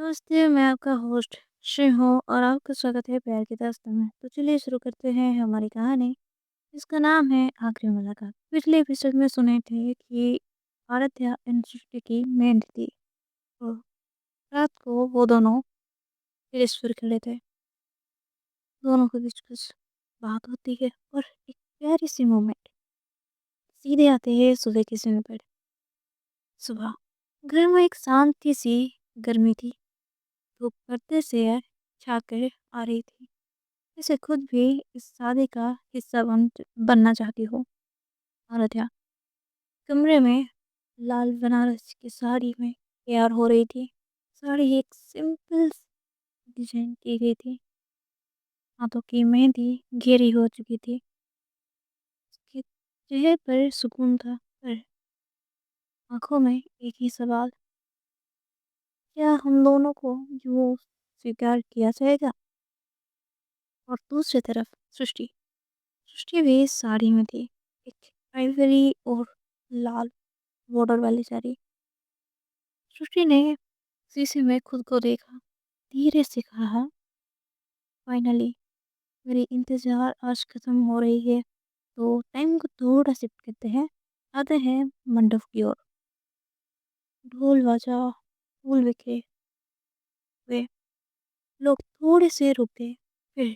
नमस्ते, मैं आपका होस्ट श्री हूँ और आपका स्वागत है प्यार की दास्तान में। तो चलिए शुरू करते हैं हमारी कहानी, जिसका नाम है आखिरी मुलाकात। पिछले एपिसोड में सुने थे कि आराध्या इंस्टीट्यूट की मेंढ थी और रात को वो दोनों टेरेस पर खड़े थे। दोनों के बीच कुछ बात होती है और एक प्यारी सी मोमेंट सीधे आते हैं सुबह के समय पर। सुबह घर में एक शांति सी गर्मी थी। धूप पर्दे से छाकर आ रही थी, जैसे खुद भी इस शादी का हिस्सा बनना चाहती हो। आराध्या कमरे में लाल बनारस की साड़ी में तैयार हो रही थी। साड़ी एक सिंपल डिजाइन की गई थी। हाथों की मेहंदी घेरी हो चुकी थी। उसके चेहरे पर सुकून था, पर आंखों में एक ही सवाल, क्या हम दोनों को यूं स्वीकार किया जाएगा? और दूसरी तरफ सृष्टि सृष्टि भी साड़ी में थी। एक आइवरी और लाल बॉर्डर वाली साड़ी। सृष्टि ने शीशे में खुद को देखा, धीरे से कहा, फाइनली मेरी इंतजार आज खत्म हो रही है। तो टाइम को थोड़ा शिफ्ट करते हैं, आते हैं मंडप की ओर। ढोल बाजा, फूल बिखरे हुए, लोग थोड़े से रुके, फिर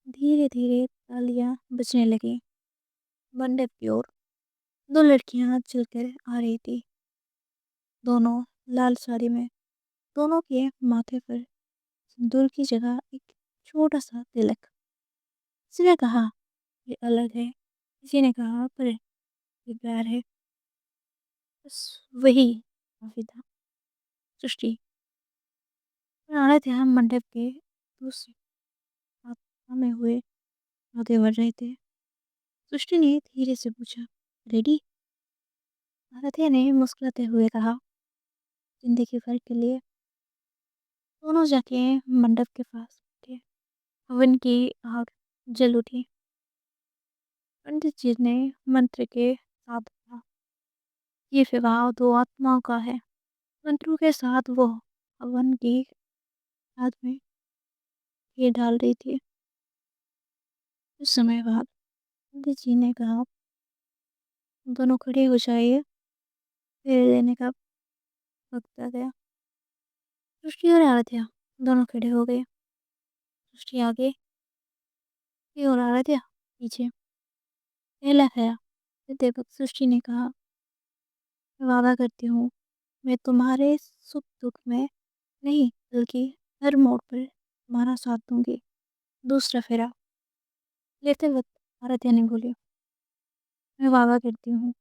धीरे धीरे तालियां बजने लगी। मंडप की ओर दो लड़कियां चलकर आ रही थी, दोनों लाल साड़ी में। दोनों के माथे पर सिंदूर की जगह एक छोटा सा तिलक। किसी ने कहा ये अलग है, किसी ने कहा पर ये प्यार है। बस वही काफी था। सृष्टि पुराने ध्यान मंडप के दूसरे हाथ में हुए आगे बढ़ रहे थे। सृष्टि ने धीरे से पूछा, रेडी? आराध्या ने मुस्कुराते हुए कहा, जिंदगी भर के लिए। दोनों जाके मंडप के पास बैठे। हवन की आग जल उठी। पंडित जी ने मंत्र के साथ कहा, ये विवाह दो आत्माओं का है। मंत्रों के साथ वो हवन की आग में घी डाल रही थी। कुछ समय बाद पंडित जी ने कहा, दोनों खड़े हो जाइए, फेरे लेने का वक्त आ गया। सृष्टि और आराध्या दोनों खड़े हो गए। सृष्टि आगे की और आराध्या पीछे। पहला खया देते वक्त सृष्टि ने कहा, मैं वादा करती हूँ, मैं तुम्हारे सुख दुख में नहीं बल्कि हर मोड़ पर तुम्हारा साथ दूंगी। दूसरा फेरा लेते वक्त आराध्या ने बोली, मैं वादा करती हूँ,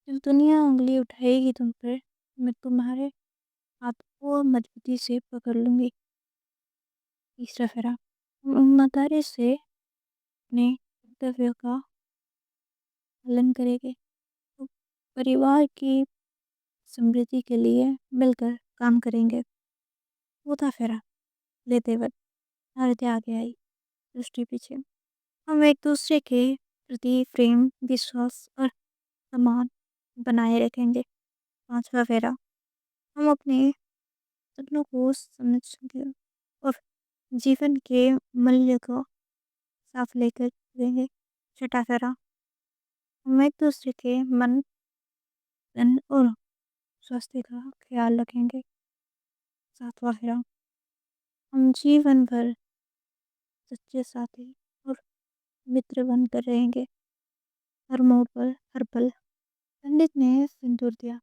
जब दुनिया उंगली उठाएगी तुम पर, मैं तुम्हारे हाथ को मजबूती से पकड़ लूंगी। तीसरा फेरा हम ईमानदारी से अपने कर्तव्य का पालन करेंगे, तो परिवार की समृद्धि के लिए मिलकर काम करेंगे। चौथा फेरा लेते वक्त आरती आगे आई, दृष्टि पीछे। हम एक दूसरे के प्रति प्रेम, विश्वास और सम्मान बनाए रखेंगे। पांचवा फेरा हम अपने सपनों को समझेंगे और जीवन के मूल्य को साफ लेकर चलेंगे। छठा फेरा हम एक दूसरे के मन, तन और स्वास्थ्य का ख्याल रखेंगे। सातवां फेरा हम जीवन भर सच्चे साथी और मित्र बनकर रहेंगे, हर मोड़ पर, हर पल। पंडित ने सिंदूर दिया।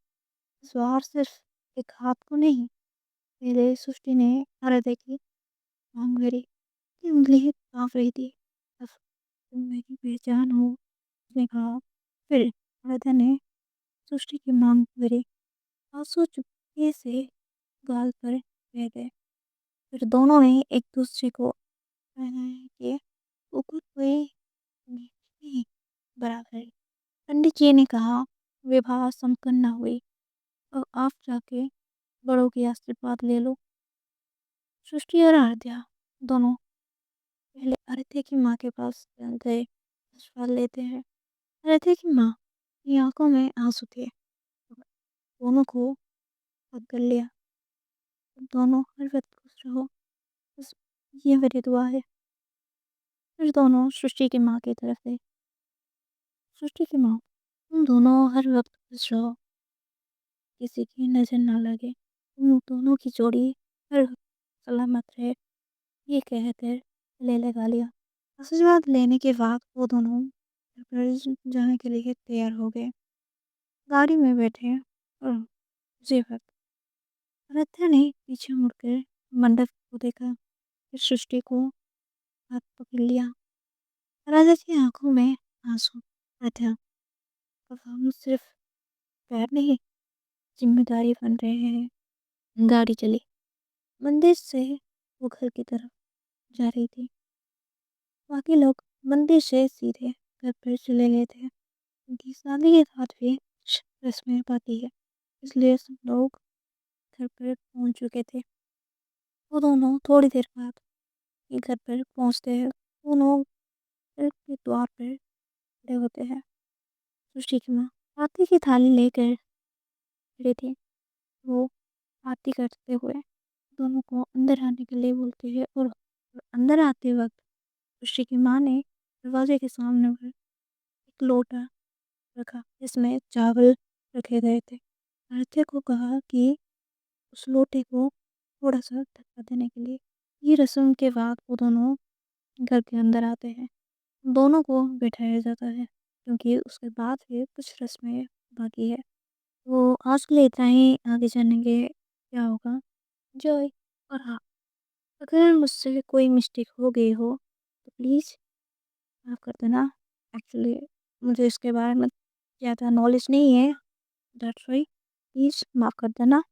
इस बार सिर्फ एक हाथ को नहीं, पहले सृष्टि ने आराध्या की मांग भरी। की उंगली कांप रही थी। अब तुम मेरी पहचान हो, उसने कहा। फिर आराध्या ने सृष्टि की मांग भरी। आंसू चुपके से गाल पर बह गए। फिर दोनों ने एक दूसरे को पहनाया कि ऊपर कोई नहीं, बराबर। पंडित जी ने कहा, विवाह संपन्न हुई और आप जाके बड़ों की आशीर्वाद ले लो। सृष्टि और आराध्या दोनों पहले आराध्या की माँ के पास गए, आशीर्वाद लेते हैं। आराध्या की माँ की आंखों में आंसू थे। दोनों को हक कर लिया। तुम दोनों हर वक़्त खुश रहो, बस ये मेरी दुआ है। फिर दोनों सृष्टि की माँ की तरफ से, सृष्टि की माँ, तुम दोनों हर वक़्त खुश रहो, किसी की नज़र ना लगे, तुम दोनों की जोड़ी हर वक़्त सलामत रहे, ये कहकर गले लगा लिया। आशीर्वाद लेने के बाद वो दोनों घर पर जाने के लिए तैयार हो गए। गाड़ी में बैठे और उसी वक़्त आराध्या ने पीछे मुड़कर मंडप को देखा, फिर सृष्टि को हाथ पकड़ लिया। राजा की आंखों में आंसू। आराध्या, अब हम सिर्फ पैर नहीं, जिम्मेदारी बन रहे हैं। गाड़ी चली। मंदिर से वो घर की तरफ जा रही थी। बाकी लोग मंदिर से सीधे घर पर चले गए थे। उनकी शादी के साथ भी कुछ रस्में बाकी है, इसलिए सब लोग घर पर पहुंच चुके थे। वो दोनों थोड़ी देर बाद ही घर पर पहुंचते हैं। दोनों घर के द्वार पर खड़े होते हैं। सुशी की माँ आरती की थाली लेकर खड़ी थी। वो आरती करते हुए दोनों को अंदर आने के लिए बोलती है और अंदर आते वक्त सुशी की माँ ने दरवाजे के सामने पर एक लोटा रखा जिसमें चावल रखे गए थे। आरती को कहा कि उस लोटे को थोड़ा सा धक्का देने के लिए। ये रस्म के बाद वो दोनों घर के अंदर आते हैं। दोनों को बिठाया जाता है क्योंकि उसके बाद फिर कुछ रस्में बाकी है। तो आज के लिए इतना ही, आगे जानेंगे क्या होगा। जय। और हाँ, अगर मुझसे कोई मिस्टेक हो गई हो तो प्लीज़ माफ़ कर देना। एक्चुअली मुझे इसके बारे में ज़्यादा नॉलेज नहीं है, दैट्स व्हाई प्लीज़ माफ़ कर देना।